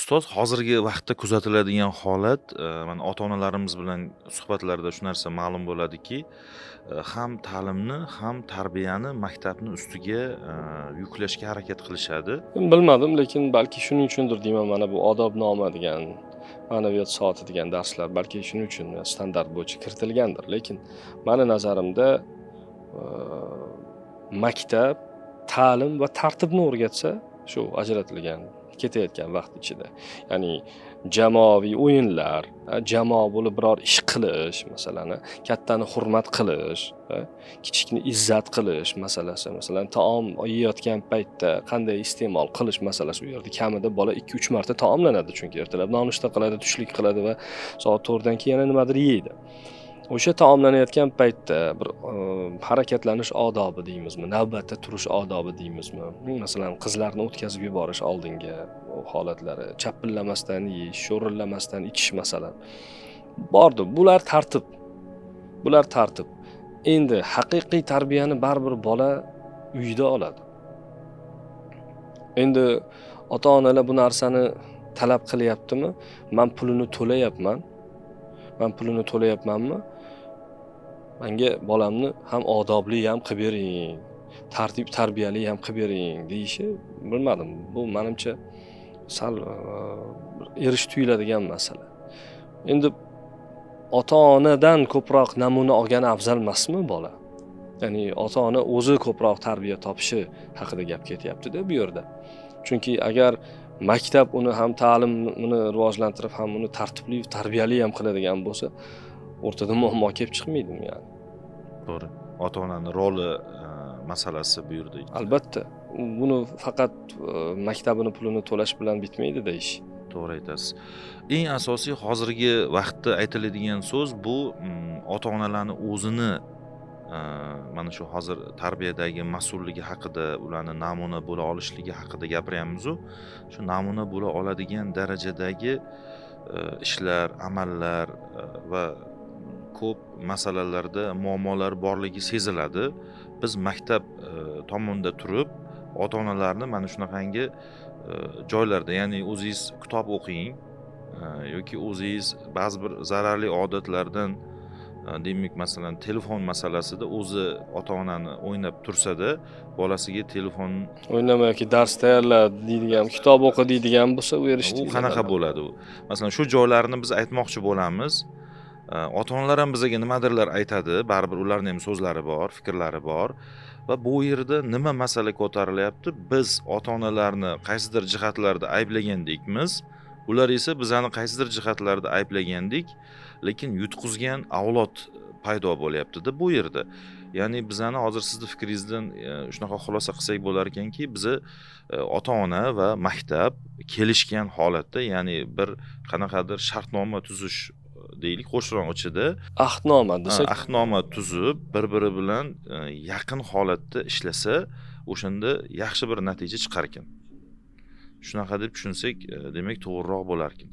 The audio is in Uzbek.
Ustoz, hozirgi vaqtda kuzatiladigan holat, mana ota-onalarimiz bilan suhbatlarda shu narsa ma'lum bo'ladiki, ham ta'limni, ham tarbiyani maktabni ustiga, yuklashga harakat qilishadi. Bilmadim, lekin balki shuning uchundir deyman, mana bu odobnoma degan, ma'naviyat soati degan darslar balki shuning uchun standart bo'yicha kiritilgandir. Lekin mani nazarimda maktab ta'lim va tartibni o'rgatsa, shu ajratilgan ketayotgan vaqt ichida. Ya'ni jamoaviy o'yinlar, jamoa bo'lib biror ish qilish, masalan, kattani hurmat qilish, kichikni izzat qilish masalasi, masalan, taom yeyotgan paytda qanday iste'mol qilish masalasi. U yerda kamida bola 2-3 marta taomlanadi, chunki ertalab nonushta qiladi, tushlik qiladi va soat 4 dan keyin yana nimadir yeydi. O'sha taomlanayotgan paytda bir harakatlanish odobi deymizmi, navbatda turish odobi deymizmi? Masalan, qizlarni o'tkazib yuborish oldinga u holatlari, chapillamasdan yeyish, sho'rillamasdan ichish masalan. Bordi, bular tartib. Bular tartib. Endi haqiqiy tarbiyani baribir bola uyida oladi. Endi ota-onalar bu narsani talab qilyaptimi? Men pulini to'layapman. Men pulini to'layapmanmi? Menga bolamni ham odobli ham qilib bering, tartib tarbiyali ham qilib bering deyishi, bilmadim. Bu menimcha sal erish tuyuladigan masala. Endi ota-onadan ko'proq namuna olgani afzal emasmi bola? Ya'ni ota-ona o'zi ko'proq tarbiya topishi haqida gap ketyapti-da bu yerda. Chunki agar maktab uni ham ta'limini rivojlantirib, ham uni tartibli, tarbiyali ham qiladigan bo'lsa, o'rtada muammo kelib chiqmaydimi yani? To'g'ri. Ota-onaning roli, masalasi bu yerda. Albatta, buni faqat maktabini pulini to'lash bilan bitmaydi-da ish. To'g'ri aytasiz. Eng asosiy hozirgi vaqtda aytiladigan so'z bu ota-onalarning o'zini mana shu hozir tarbiyadagi mas'ulligi haqida, ularning namuna bo'la olishligi haqida gapiryapmiz-ku. Shu namuna bo'la oladigan darajadagi ishlar, amallar va ko'p masalalarda muammolar borligi seziladi. Biz maktab tomonda turib, ota-onalarni mana shunaqangi joylarda, ya'ni o'zingiz kitob o'qing yoki o'zingiz ba'zi bir zararli odatlardan, demak, masalan, telefon masalasida o'zi ota-onani o'ynab tursa-da, bolasiga telefon O'ynama yoki dars tayyorla deydigan, kitob o'qi deydigan bo'lsa, u erishdi. u qanaqa bo'ladi u? Masalan, shu joylarni biz aytmoqchi bo'lamiz. Ota-onalar ham bizga nimadirlar aytadi, baribir ularning ham so'zlari bor, fikrlari bor va bu yerda nima masala ko'tarilyapti? Biz ota-onalarni qaysidir jihatlarda ayblagandekmiz, ular esa bizani qaysidir jihatlarda ayblagandek, lekin yutqizgan avlod paydo bo'lyapti-da bu yerda. Ya'ni bizani hozir sizni fikringizdan shunaqa xulosa qilsak bo'lar ekanki, bizni ota-ona va maktab kelishgan holatda, ya'ni bir qanaqadir shartnoma tuzish deylik, qo'shron ichida Ahdnoma desak, ahdnoma tuzib, bir-biri bilan yaqin holatda ishlasa, o'shanda yaxshi bir natija chiqar ekan. Shunaqa deb tushunsak, demak to'g'riroq bo'lar ekan.